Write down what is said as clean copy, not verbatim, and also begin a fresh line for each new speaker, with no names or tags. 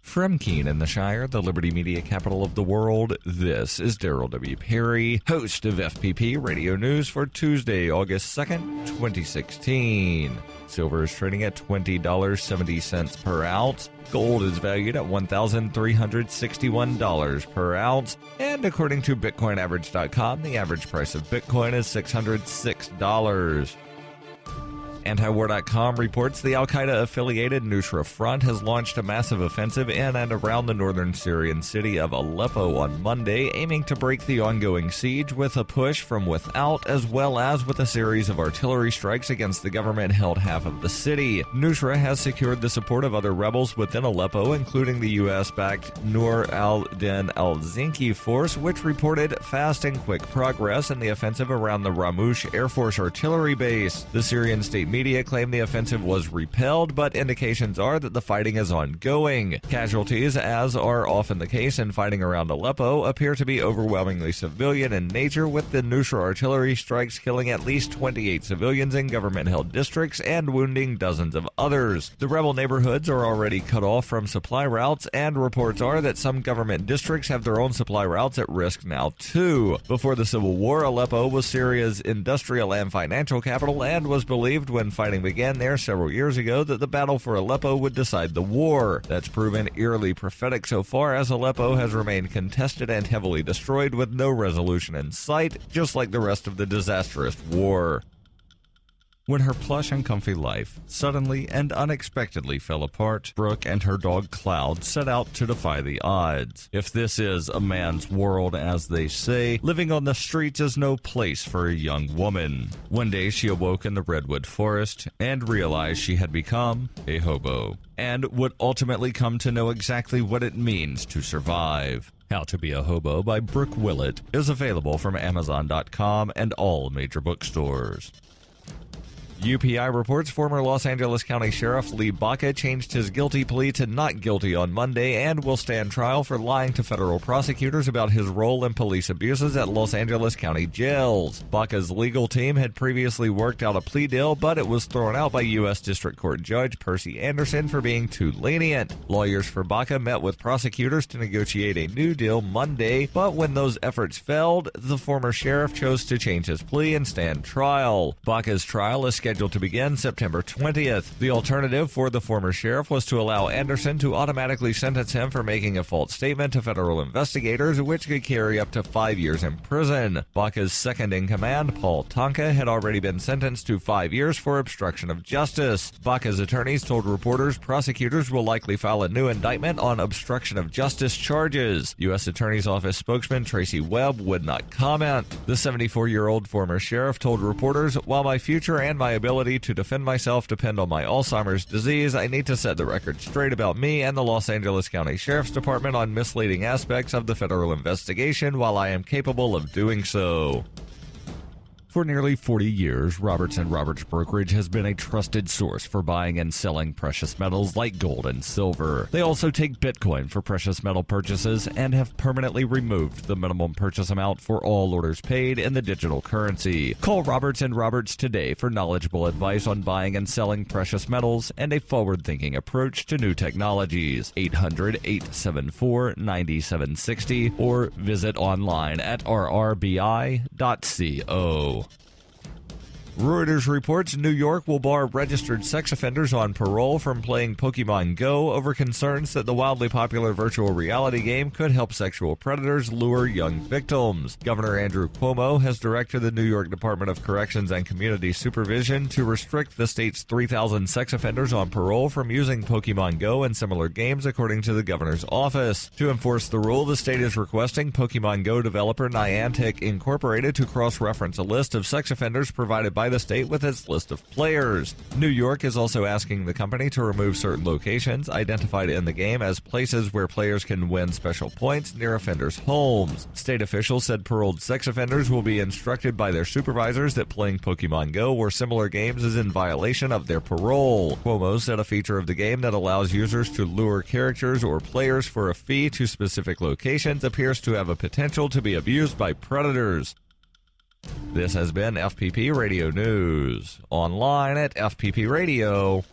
From Keene in the Shire, the Liberty Media capital of the world, this is Daryl W. Perry, host of FPP Radio News for Tuesday, August 2nd, 2016. Silver is trading at $20.70 per ounce. Gold is valued at $1,361 per ounce. And according to BitcoinAverage.com, the average price of Bitcoin is $606. Antiwar.com reports the al-Qaeda-affiliated Nusra Front has launched a massive offensive in and around the northern Syrian city of Aleppo on Monday, aiming to break the ongoing siege with a push from without, as well as with a series of artillery strikes against the government-held half of the city. Nusra has secured the support of other rebels within Aleppo, including the U.S.-backed Nur al-Din al-Zinki force, which reported fast and quick progress in the offensive around the Ramush Air Force artillery base. The Syrian state media claim the offensive was repelled, but indications are that the fighting is ongoing. Casualties, as are often the case in fighting around Aleppo, appear to be overwhelmingly civilian in nature, with the Nusra artillery strikes killing at least 28 civilians in government-held districts and wounding dozens of others. The rebel neighborhoods are already cut off from supply routes, and reports are that some government districts have their own supply routes at risk now, too. Before the civil war, Aleppo was Syria's industrial and financial capital and was believed when fighting began there several years ago that the battle for Aleppo would decide the war. That's proven eerily prophetic so far, as Aleppo has remained contested and heavily destroyed with no resolution in sight, just like the rest of the disastrous war. When her plush and comfy life suddenly and unexpectedly fell apart, Brooke and her dog Cloud set out to defy the odds. If this is a man's world, as they say, living on the streets is no place for a young woman. One day she awoke in the redwood forest and realized she had become a hobo, and would ultimately come to know exactly what it means to survive. How to Be a Hobo by Brooke Willett is available from Amazon.com and all major bookstores. UPI reports former Los Angeles County Sheriff Lee Baca changed his guilty plea to not guilty on Monday and will stand trial for lying to federal prosecutors about his role in police abuses at Los Angeles County jails. Baca's legal team had previously worked out a plea deal, but it was thrown out by U.S. District Court Judge Percy Anderson for being too lenient. Lawyers for Baca met with prosecutors to negotiate a new deal Monday, but when those efforts failed, the former sheriff chose to change his plea and stand trial. Baca's trial is scheduled to begin September 20th. The alternative for the former sheriff was to allow Anderson to automatically sentence him for making a false statement to federal investigators, which could carry up to 5 years in prison. Baca's second-in-command, Paul Tonka, had already been sentenced to 5 years for obstruction of justice. Baca's attorneys told reporters prosecutors will likely file a new indictment on obstruction of justice charges. U.S. Attorney's Office spokesman Tracy Webb would not comment. The 74-year-old former sheriff told reporters, "While my future and my ability to defend myself depend on my Alzheimer's disease, I need to set the record straight about me and the Los Angeles County Sheriff's Department on misleading aspects of the federal investigation while I am capable of doing so." For nearly 40 years, Roberts & Roberts Brokerage has been a trusted source for buying and selling precious metals like gold and silver. They also take Bitcoin for precious metal purchases and have permanently removed the minimum purchase amount for all orders paid in the digital currency. Call Roberts & Roberts today for knowledgeable advice on buying and selling precious metals and a forward-thinking approach to new technologies. 800-874-9760 or visit online at rrbi.co. Reuters reports New York will bar registered sex offenders on parole from playing Pokemon Go over concerns that the wildly popular virtual reality game could help sexual predators lure young victims. Governor Andrew Cuomo has directed the New York Department of Corrections and Community Supervision to restrict the state's 3,000 sex offenders on parole from using Pokemon Go and similar games, according to the governor's office. To enforce the rule, the state is requesting Pokemon Go developer Niantic Incorporated to cross-reference a list of sex offenders provided by the state with its list of players. New York is also asking the company to remove certain locations identified in the game as places where players can win special points near offenders' homes. State officials said paroled sex offenders will be instructed by their supervisors that playing Pokemon Go or similar games is in violation of their parole. Cuomo said a feature of the game that allows users to lure characters or players for a fee to specific locations appears to have a potential to be abused by predators. This has been FPP Radio News, online at fppradio.com.